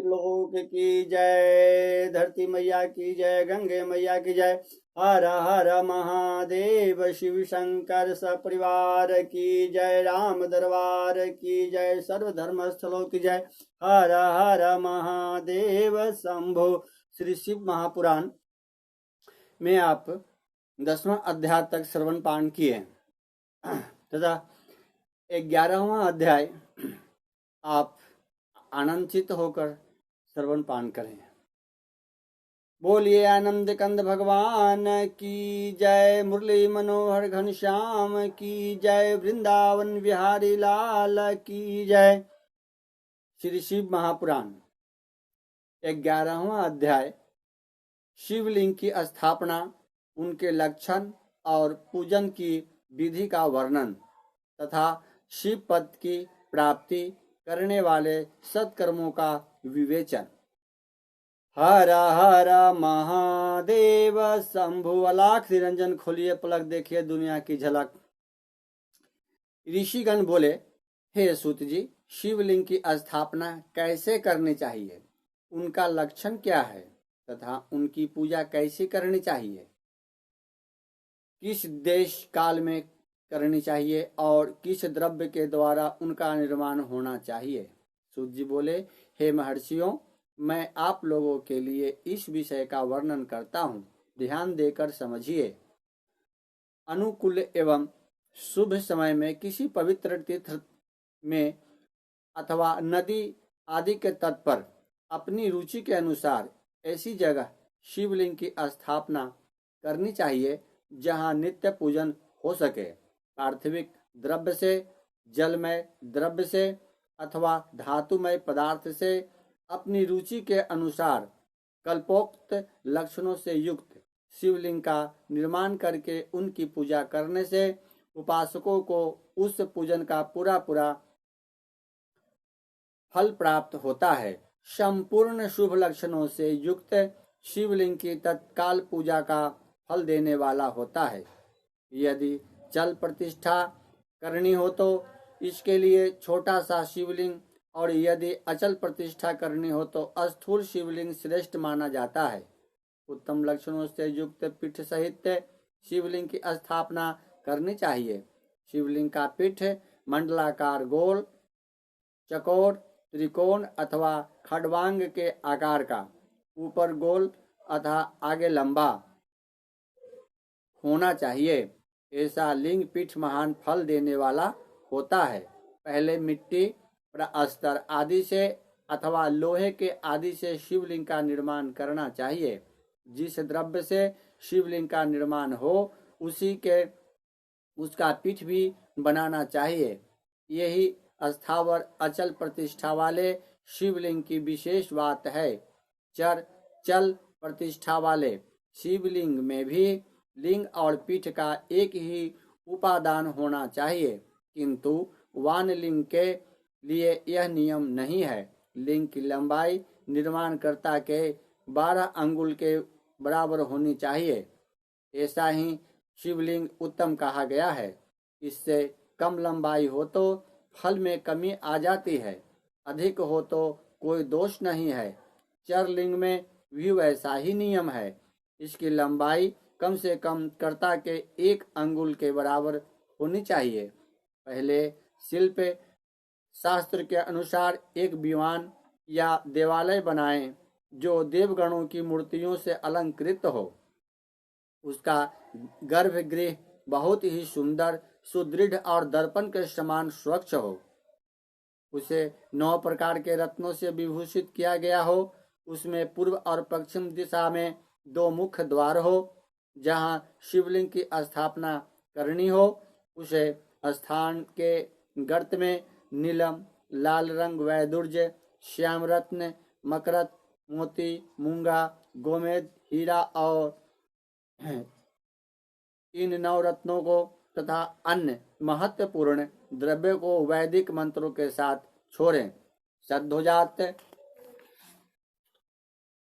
लोक की जय, धरती मैया की जय, गंगे मैया की जय। हर हर महादेव, शिव शंकर सपरिवार की जय, राम दरबार की जय, सर्वधर्म स्थलों की जय। हर हर महादेव शंभो। श्री शिव महापुराण में आप 10वां अध्याय तक श्रवण पान किए तथा 11वां अध्याय आप आनंदित होकर श्रवण पान करें। बोलिए आनंद कंद भगवान की जय, मुरली मनोहर घनश्याम की जय, वृंदावन बिहारी लाल की जय। श्री शिव महापुराण 11वां अध्याय शिवलिंग की स्थापना, उनके लक्षण और पूजन की विधि का वर्णन तथा शिव पद की प्राप्ति करने वाले सत्कर्मों का विवेचन। हर हर महादेव शंभु। अलाख निरंजन खोलिए पलक, देखिए दुनिया की झलक। ऋषिगण बोले, हे सूत जी, शिवलिंग की स्थापना कैसे करनी चाहिए, उनका लक्षण क्या है तथा उनकी पूजा कैसे करनी चाहिए, किस देश काल में करनी चाहिए और किस द्रव्य के द्वारा उनका निर्माण होना चाहिए। सूत जी बोले, हे महर्षियों, मैं आप लोगों के लिए इस विषय का वर्णन करता हूँ, ध्यान देकर समझिए। अनुकूल एवं शुभ समय में किसी पवित्र तीर्थ में अथवा नदी आदि के तट पर अपनी रुचि के अनुसार ऐसी जगह शिवलिंग की स्थापना करनी चाहिए जहाँ नित्य पूजन हो सके। पार्थिविक द्रव्य से, जलमय द्रव्य से अथवा धातुमय पदार्थ से अपनी रुचि के अनुसार कल्पोक्त लक्षणों से युक्त शिवलिंग का निर्माण करके उनकी पूजा करने से उपासकों को उस पूजन का पूरा फल प्राप्त होता है। संपूर्ण शुभ लक्षणों से युक्त शिवलिंग की तत्काल पूजा का फल देने वाला होता है। यदि चल प्रतिष्ठा करनी हो तो इसके लिए छोटा सा शिवलिंग, और यदि अचल प्रतिष्ठा करनी हो तो स्थूल शिवलिंग श्रेष्ठ माना जाता है। उत्तम लक्षणों से युक्त पीठ सहित शिवलिंग की स्थापना करनी चाहिए। शिवलिंग का पीठ मंडलाकार, गोल, चकोर, त्रिकोण अथवा खड़वांग के आकार का, ऊपर गोल तथा आगे लंबा होना चाहिए। ऐसा लिंग पीठ महान फल देने वाला होता है। पहले मिट्टी, अस्तर आदि से अथवा लोहे के आदि से शिवलिंग का निर्माण करना चाहिए। जिस द्रव्य से शिवलिंग का निर्माण हो उसका पीठ भी बनाना चाहिए। यही स्थावर अचल प्रतिष्ठा वाले शिवलिंग की विशेष बात है। चल प्रतिष्ठा वाले शिवलिंग में भी लिंग और पीठ का एक ही उपादान होना चाहिए, किंतु वानलिंग के लिए यह नियम नहीं है। लिंग की लंबाई निर्माणकर्ता के 12 अंगुल के बराबर होनी चाहिए। ऐसा ही शिवलिंग उत्तम कहा गया है। इससे कम लंबाई हो तो फल में कमी आ जाती है, अधिक हो तो कोई दोष नहीं है। चरलिंग में भी वैसा ही नियम है। इसकी लंबाई कम से कम कर्ता के 1 अंगुल के बराबर होनी चाहिए। पहले शिल्प शास्त्र के अनुसार एक विमान या देवालय बनाएं जो देवगणों की मूर्तियों से अलंकृत हो। उसका गर्भगृह बहुत ही सुंदर, सुदृढ़ और दर्पण के समान स्वच्छ हो। उसे 9 प्रकार के रत्नों से विभूषित किया गया हो। उसमें पूर्व और पश्चिम दिशा में 2 मुख्य द्वार हो। जहाँ शिवलिंग की स्थापना करनी हो उसे स्थान के गर्त में नीलम, लाल रंग, वैदुर्य, श्याम रत्न, मकरत, मोती, मूंगा, गोमेद, हीरा और इन 9 रत्नों को तथा अन्य महत्वपूर्ण द्रव्य को वैदिक मंत्रों के साथ छोड़ें। सद्योजात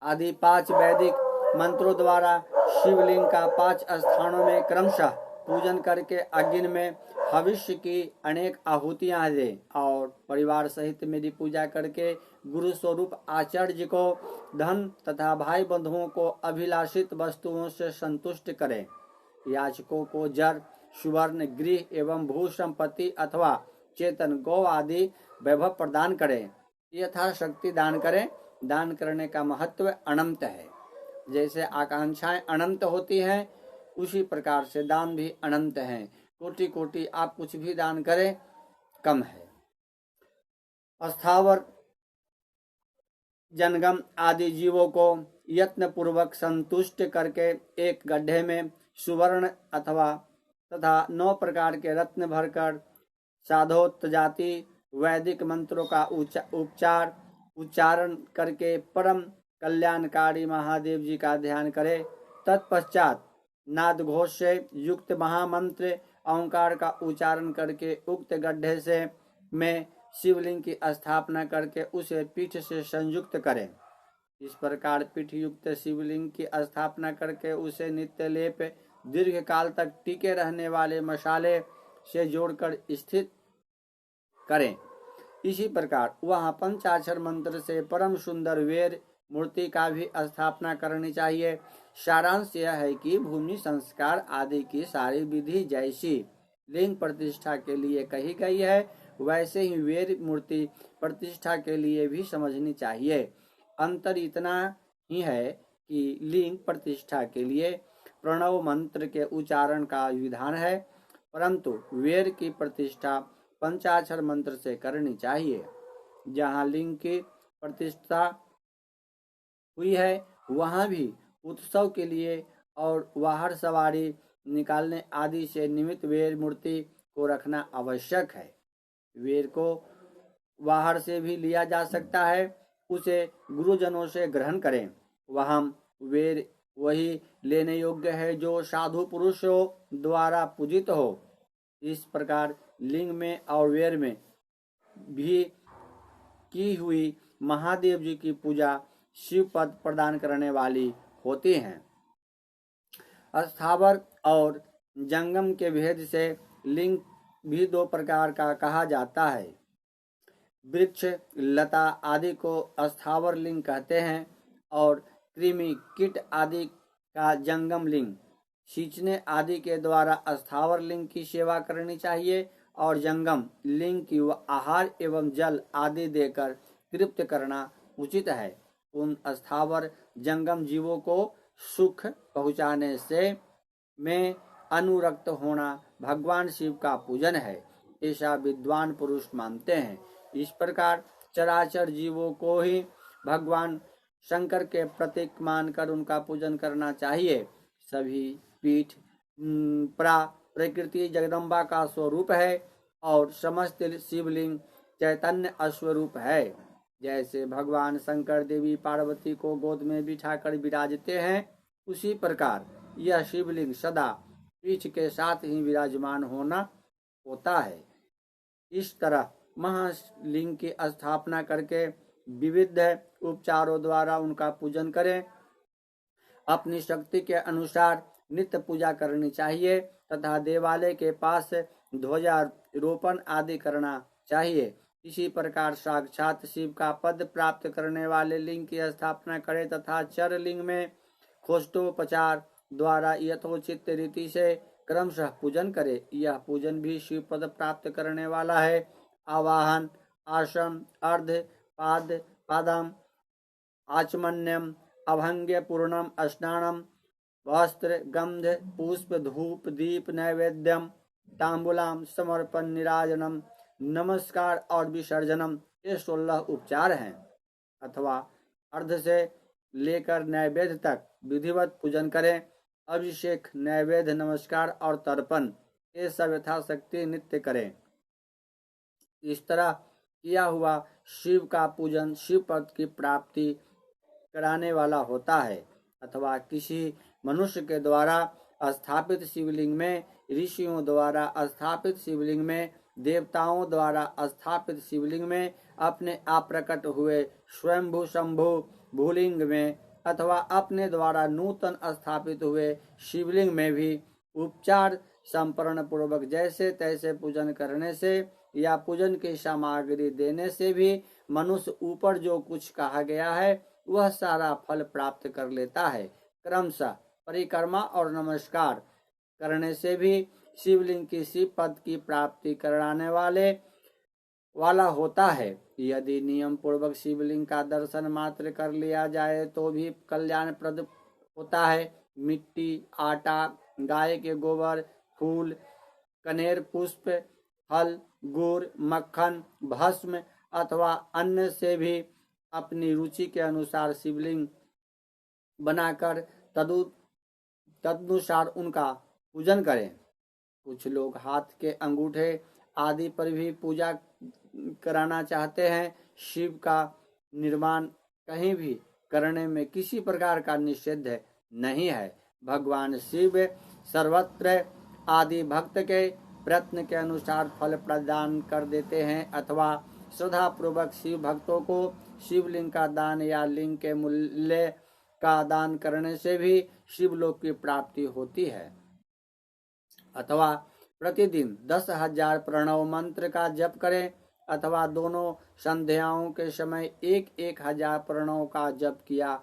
आदि 5 वैदिक मंत्रों द्वारा शिवलिंग का 5 स्थानों में क्रमशः पूजन करके अग्नि में भविष्य की अनेक आहुतियां दें और और परिवार सहित मेरी पूजा करके गुरु स्वरूप आचार्य को धन तथा भाई बंधुओं को अभिलाषित वस्तुओं से संतुष्ट करें। याचकों को जर, सुवर्ण, गृह एवं भू संपत्ति अथवा चेतन गौ आदि वैभव प्रदान करें। यथाशक्ति दान करें। दान करने का महत्व अनंत है। जैसे आकांक्षाएं अनंत होती हैं, उसी प्रकार से दान भी अनंत हैं। कोटि कोटि आप कुछ भी दान करें कम है। स्थावर जनगम आदि जीवों को यत्न पूर्वक संतुष्ट करके एक गड्ढे में सुवर्ण अथवा तथा 9 प्रकार के रत्न भरकर साधोक्त जाति वैदिक मंत्रों का उच्चारण करके परम कल्याणकारी महादेव जी का ध्यान करें। तत्पश्चात नाद घोष से युक्त महामंत्र ओंकार का उच्चारण करके उक्त गड्ढे से में शिवलिंग की स्थापना करके उसे पीठ से संयुक्त करें। इस प्रकार पीठ युक्त शिवलिंग की स्थापना करके उसे नित्य लेप दीर्घ काल तक टिके रहने वाले मसाले से जोड़कर स्थित करें। इसी प्रकार वहाँ पंचाक्षर मंत्र से परम सुंदर वेर मूर्ति का भी स्थापना करनी चाहिए। सारांश यह है कि भूमि संस्कार आदि की सारी विधि जैसी लिंग प्रतिष्ठा के लिए कही गई है, वैसे ही वेर मूर्ति प्रतिष्ठा के लिए भी समझनी चाहिए। अंतर इतना ही है कि लिंग प्रतिष्ठा के लिए प्रणव मंत्र के उच्चारण का विधान है, परंतु वेर की प्रतिष्ठा पंचाक्षर मंत्र से करनी चाहिए। जहाँ लिंग की प्रतिष्ठा हुई है, वहाँ भी उत्सव के लिए और वाहन सवारी निकालने आदि से निमित्त वेर मूर्ति को रखना आवश्यक है। वेर को बाहर से भी लिया जा सकता है, उसे गुरुजनों से ग्रहण करें। वहाँ वेर वही लेने योग्य है जो साधु पुरुषों द्वारा पूजित हो। इस प्रकार लिंग में और वेर में भी की हुई महादेव जी की पूजा शिव पद प्रदान करने वाली होती हैं। स्थावर और जंगम के भेद से लिंग भी 2 प्रकार का कहा जाता है। वृक्ष लता आदि को स्थावर लिंग कहते हैं और कृमि कीट आदि का जंगम लिंग। सींचने आदि के द्वारा स्थावर लिंग की सेवा करनी चाहिए और जंगम लिंग की आहार एवं जल आदि देकर तृप्त करना उचित है। उन स्थावर जंगम जीवों को सुख पहुँचाने से में अनुरक्त होना भगवान शिव का पूजन है, ऐसा विद्वान पुरुष मानते हैं। इस प्रकार चराचर जीवों को ही भगवान शंकर के प्रतीक मानकर उनका पूजन करना चाहिए। सभी पीठ प्रकृति जगदम्बा का स्वरूप है और समस्त शिवलिंग चैतन्य अस्वरूप है। जैसे भगवान शंकर देवी पार्वती को गोद में बिठाकर विराजते हैं, उसी प्रकार यह शिवलिंग सदा पीठ के साथ ही विराजमान होता है। इस तरह महालिंग की स्थापना करके विविध उपचारों द्वारा उनका पूजन करें। अपनी शक्ति के अनुसार नित्य पूजा करनी चाहिए तथा देवालय के पास ध्वजारोपण आदि करना चाहिए। इसी प्रकार साक्षात शिव का पद प्राप्त करने वाले लिंग की स्थापना करें तथा चर लिंग में खोष्टोपचार द्वारा यथोचित रीति से क्रमशः पूजन करे। यह पूजन भी शिव पद प्राप्त करने वाला है। आवाहन, आसन, अर्ध पाद पादम, आचमन्यम, अभंग्य पूर्णम, स्नानम, वस्त्र, गंध, पुष्प, धूप, दीप, नैवेद्यम, तांबुलाम, समर्पण, निराजनम, नमस्कार और विसर्जनम, ये 16 उपचार हैं। अथवा अर्ध से लेकर नैवेद्य तक विधिवत पूजन करें। अभिषेक, नैवेद्य, नमस्कार और तर्पण, ये सब यथाशक्ति नित्य करें। इस तरह किया हुआ शिव का पूजन शिव पद की प्राप्ति कराने वाला होता है। अथवा किसी मनुष्य के द्वारा स्थापित शिवलिंग में, ऋषियों द्वारा स्थापित शिवलिंग में, देवताओं द्वारा स्थापित शिवलिंग में, अपने आप प्रकट हुए स्वयंभू शंभु भूलिंग में अथवा अपने द्वारा नूतन स्थापित हुए शिवलिंग में भी उपचार संपन्न पूर्वक जैसे तैसे पूजन करने से या पूजन की सामग्री देने से भी मनुष्य ऊपर जो कुछ कहा गया है वह सारा फल प्राप्त कर लेता है। क्रमशः परिक्रमा और नमस्कार करने से भी शिवलिंग की शिव पद की प्राप्ति कराने वाला होता है। यदि नियम पूर्वक शिवलिंग का दर्शन मात्र कर लिया जाए तो भी कल्याणप्रद होता है। मिट्टी, आटा, गाय के गोबर, फूल, कनेर पुष्प, फल, गुड़, मक्खन, भस्म अथवा अन्न से भी अपनी रुचि के अनुसार शिवलिंग बनाकर तदनुसार उनका पूजन करें। कुछ लोग हाथ के अंगूठे आदि पर भी पूजा कराना चाहते हैं। शिव का निर्माण कहीं भी करने में किसी प्रकार का निषेध नहीं है। भगवान शिव सर्वत्र आदि भक्त के प्रयत्न के अनुसार फल प्रदान कर देते हैं अथवा श्रद्धा पूर्वक शिव भक्तों को शिवलिंग का दान या लिंग के मूल्य का दान करने से भी शिवलोक की प्राप्ति होती है। अथवा प्रतिदिन 10,000 प्रणव मंत्र का जप करें अथवा दोनों संध्याओं के समय 1,000 प्रणव का जप किया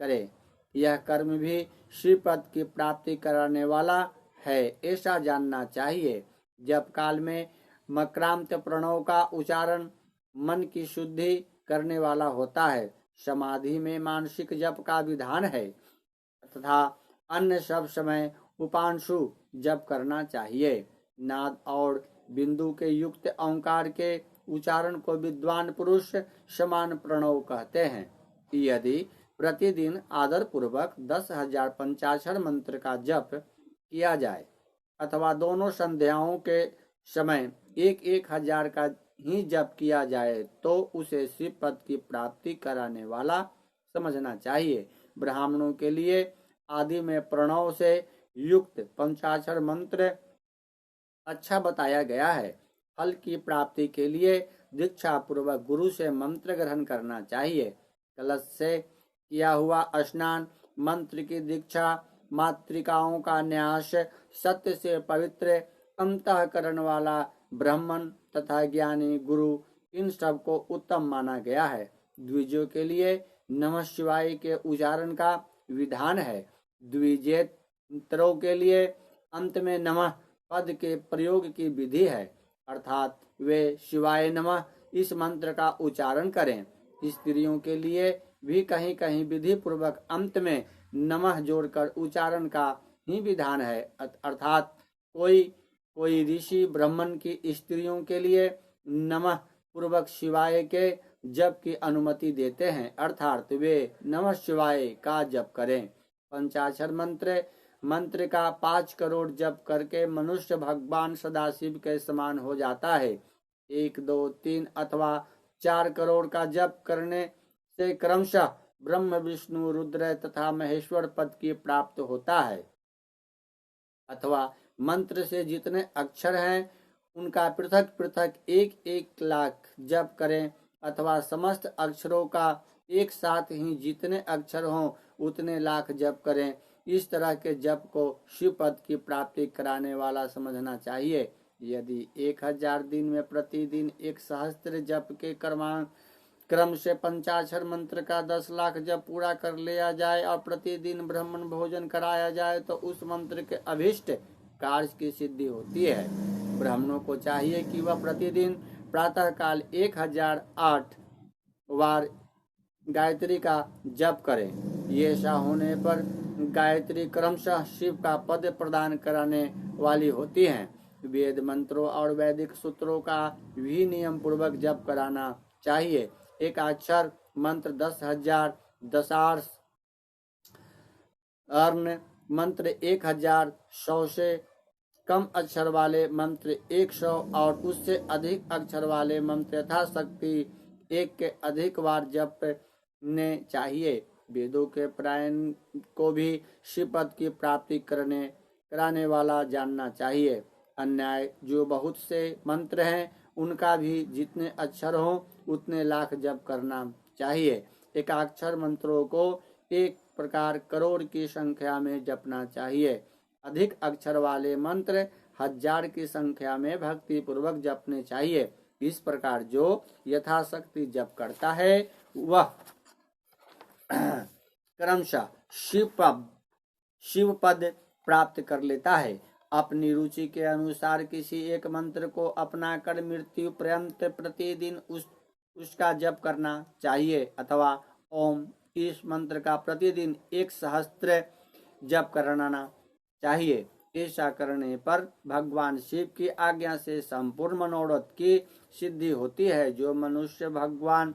करें। यह कर्म भी शिव पद की प्राप्ति कराने वाला है, ऐसा जानना चाहिए। जप काल में मक्रांत प्रणव का उच्चारण मन की शुद्धि करने वाला होता है। समाधि में मानसिक जप का विधान है तथा अन्य सब समय उपांशु जप करना चाहिए। नाद और बिंदु के युक्त ओंकार के उच्चारण को विद्वान पुरुष समान प्रणव कहते हैं। यदि प्रतिदिन आदर पूर्वक 10,000 पंचाक्षर मंत्र का जप किया जाए अथवा दोनों संध्याओं के समय 1,000 का ही जप किया जाए तो उसे शिव पद की प्राप्ति कराने वाला समझना चाहिए। ब्राह्मणों के लिए आदि में प्रणव से युक्त पंचाक्षर मंत्र अच्छा बताया गया है। फल की प्राप्ति के लिए दीक्षा पूर्वक गुरु से मंत्र ग्रहण करना चाहिए। कलश से किया हुआ स्नान, मंत्र की दीक्षा, मातृकाओं का न्यास, सत्य से पवित्र अंतःकरण वाला ब्राह्मण तथा ज्ञानी गुरु, इन सब को उत्तम माना गया है। द्विजों के लिए नमः शिवाय के उच्चारण का विधान है। द्विजेतरों के लिए अंत में नमः पद के प्रयोग की विधि है, अर्थात वे शिवाय नमः इस मंत्र का उच्चारण करें। स्त्रियों के लिए भी कहीं कहीं विधि पूर्वक अंत में नमः जोड़कर उच्चारण का ही विधान है, अर्थात कोई ऋषि ब्राह्मण की स्त्रियों के लिए नमः पूर्वक शिवाय के जप की अनुमति देते हैं, अर्थात वे नमः शिवाय का जप करें। पंचाक्षर मंत्र का 5 करोड़ जप करके मनुष्य भगवान सदाशिव के समान हो जाता है। 1, 2, 3 अथवा 4 करोड़ का जप करने से क्रमशः ब्रह्म, विष्णु, रुद्र तथा महेश्वर पद की प्राप्त होता है। अथवा मंत्र से जितने अक्षर हैं उनका पृथक पृथक 1-1 लाख जप करें अथवा समस्त अक्षरों का एक साथ ही जितने अक्षर हों उतने लाख जप करें। इस तरह के जप को शिव पद की प्राप्ति कराने वाला समझना चाहिए। यदि 1,000 दिन में प्रतिदिन 1 सहस्त्र जप के क्रम से पंचाक्षर मंत्र का 10 लाख जप पूरा कर लिया जाए और प्रतिदिन ब्राह्मण भोजन कराया जाए तो उस मंत्र के अभिष्ट कार्य की सिद्धि होती है। ब्राह्मणों को चाहिए कि वह प्रतिदिन प्रातः काल 1008 बार गायत्री का जप करें। ये ऐसा होने पर गायत्री क्रमशः शिव का पद प्रदान कराने वाली होती हैं। वेद मंत्रों और वैदिक सूत्रों का भी नियम पूर्वक जप कराना चाहिए। एक अक्षर मंत्र 10,000, दशार्ष अर्ण मंत्र 1,000, 100 से कम अक्षर वाले मंत्र 100 और उससे अधिक अक्षर वाले मंत्र यथाशक्ति 1 के अधिक बार जपने चाहिए। वेदों के पारायण को भी शिव पद की प्राप्ति कराने वाला जानना चाहिए। अन्याय जो बहुत से मंत्र हैं उनका भी जितने अक्षर हों उतने लाख जप करना चाहिए। एकाक्षर मंत्रों को एक प्रकार करोड़ की संख्या में जपना चाहिए। अधिक अक्षर वाले मंत्र 1000 की संख्या में भक्ति पूर्वक जपने चाहिए। इस प्रकार जो यथाशक्ति जप करता है वह क्रमशः शिव पद प्राप्त कर लेता है। अपनी रुचि के अनुसार किसी एक मंत्र को अपनाकर मृत्यु पर्यंत प्रतिदिन उसका जप करना चाहिए, अथवा ओम इस मंत्र का प्रतिदिन 1 सहस्त्र जप करना चाहिए। ऐसा करने पर भगवान शिव की आज्ञा से संपूर्ण मनोरथ की सिद्धि होती है। जो मनुष्य भगवान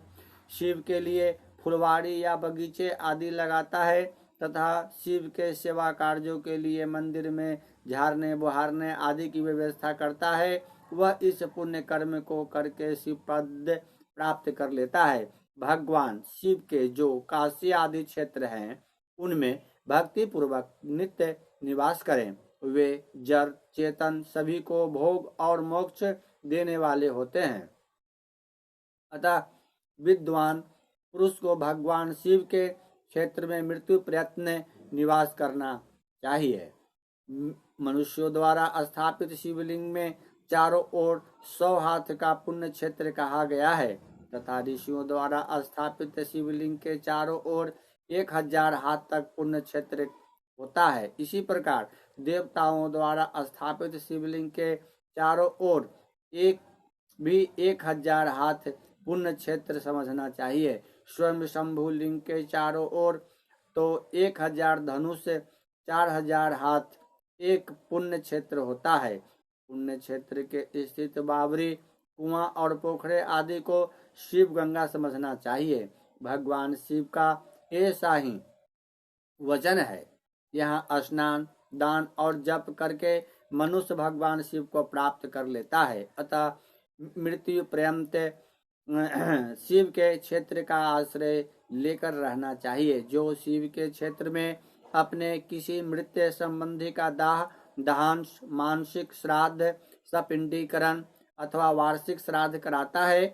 शिव के लिए फुलवाड़ी या बगीचे आदि लगाता है तथा शिव के सेवा कार्यों के लिए मंदिर में झाड़ने बुहारने आदि की व्यवस्था करता है, वह इस पुण्य कर्म को करके शिव पद प्राप्त कर लेता है। भगवान शिव के जो काशी आदि क्षेत्र हैं उनमें भक्ति पूर्वक नित्य निवास करें। वे जड़ चेतन सभी को भोग और मोक्ष देने वाले होते हैं। अतः विद्वान पुरुष को भगवान शिव के क्षेत्र में मृत्यु प्रयत्न निवास करना चाहिए। मनुष्यों द्वारा स्थापित शिवलिंग में चारों ओर 100 हाथ का पुण्य क्षेत्र कहा गया है तथा ऋषियों द्वारा स्थापित शिवलिंग के चारों ओर 1000 हाथ तक पुण्य क्षेत्र होता है। इसी प्रकार देवताओं द्वारा स्थापित शिवलिंग के चारों ओर 1000 हाथ पुण्य क्षेत्र समझना चाहिए। स्वयं शंभु लिंग के चारों ओर तो 1000 धनुष 4000 हाथ एक पुण्य क्षेत्र होता है। पुण्य क्षेत्र के स्थित बावरी कुआं और पोखरे आदि को शिव गंगा समझना चाहिए। भगवान शिव का ऐसा ही वचन है। यहाँ स्नान दान और जप करके मनुष्य भगवान शिव को प्राप्त कर लेता है। अतः मृत्यु पर्यंत शिव के क्षेत्र का आश्रय लेकर रहना चाहिए। जो शिव के क्षेत्र में अपने किसी मृत्यु संबंधी का दाह दहांश मानसिक श्राद्ध सपिंडीकरण अथवा वार्षिक श्राद्ध कराता है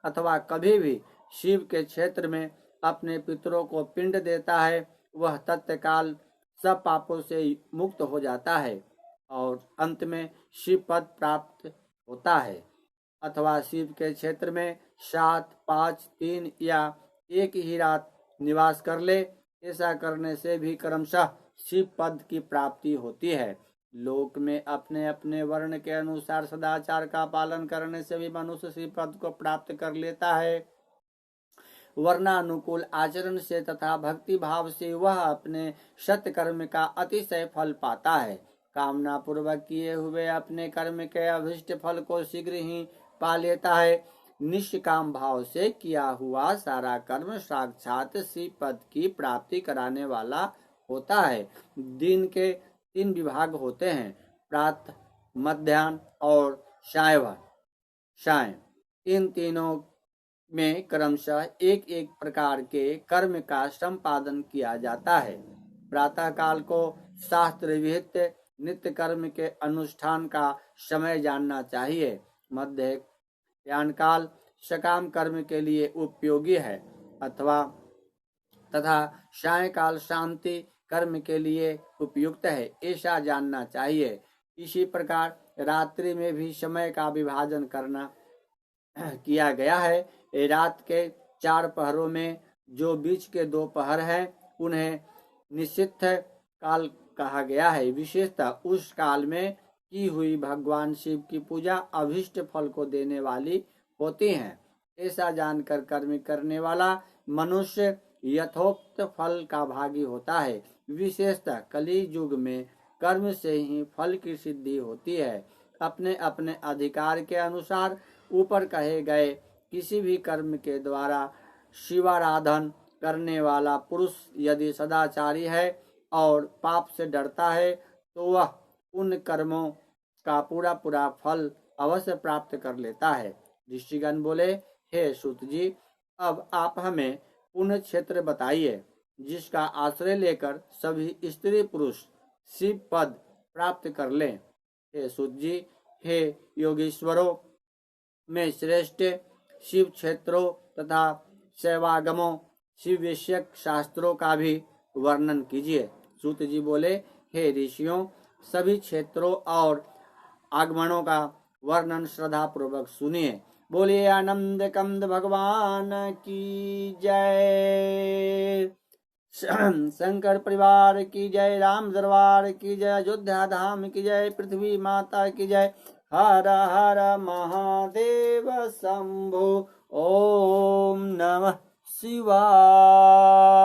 अथवा कभी भी शिव के क्षेत्र में अपने पितरों को पिंड देता है, वह तत्काल सब पापों से मुक्त हो जाता है और अंत में शिव पद प्राप्त होता है। अथवा शिव के क्षेत्र में 7, 5, 3 या एक ही रात निवास कर ले। ऐसा करने से भी क्रमशः शिव पद की प्राप्ति होती है। लोक में अपने अपने वर्ण के अनुसार सदाचार का पालन करने से भी मनुष्य शिव पद को प्राप्त कर लेता है। वर्णानुकूल आचरण से तथा भक्ति भाव से वह अपने सत्कर्म का अतिशय फल पाता है। कामना पूर्वक किए हुए अपने कर्म के अभिष्ट फल को शीघ्र ही पा लेता है। निष्काम भाव से किया हुआ सारा कर्म साक्षात शिव पद की प्राप्ति कराने वाला होता है। दिन के 3 विभाग होते हैं, प्रातः मध्याह्न और सायं। इन तीनों में क्रमशः एक एक प्रकार के कर्म का संपादन किया जाता है। प्रातः काल को शास्त्र विहित नित्य कर्म के अनुष्ठान का समय जानना चाहिए। मध्याह्न काल सकाम कर्म के लिए उपयोगी है तथा सायंकाल शांति कर्म के लिए उपयुक्त है, ऐसा जानना चाहिए। इसी प्रकार रात्रि में भी समय का विभाजन करना किया गया है। रात के 4 पहरों में जो बीच के 2 पहर हैं उन्हें निषिद्ध काल कहा गया है। विशेषतः उस काल में की हुई भगवान शिव की पूजा अभिष्ट फल को देने वाली होती है। ऐसा जानकर कर्म करने वाला मनुष्य यथोक्त फल का भागी होता है। विशेषतः कली युग में कर्म से ही फल की सिद्धि होती है। अपने अपने अधिकार के अनुसार ऊपर कहे गए किसी भी कर्म के द्वारा शिवाराधन करने वाला पुरुष यदि सदाचारी है और पाप से डरता है तो वह उन कर्मों का पूरा फल अवश्य प्राप्त कर लेता है। ऋषिगण बोले, हे सूत जी, अब आप हमें पुण्य क्षेत्र बताइए जिसका आश्रय लेकर सभी स्त्री पुरुष शिव पद प्राप्त कर लें। हे सूत जी, हे योगीश्वरों में श्रेष्ठ शिव क्षेत्रों तथा शैवागमों शिव विषयक शास्त्रों का भी वर्णन कीजिए। सूत जी बोले, हे ऋषियों, सभी क्षेत्रों और आगमनों का वर्णन श्रद्धा पूर्वक सुनिए। बोलिए आनंद कंद भगवान की जय। शंकर परिवार की जय, राम दरबार की जय, अयोध्या धाम की जय, पृथ्वी माता की जय। हर हर महादेव शंभो। ओम नमः शिवाय।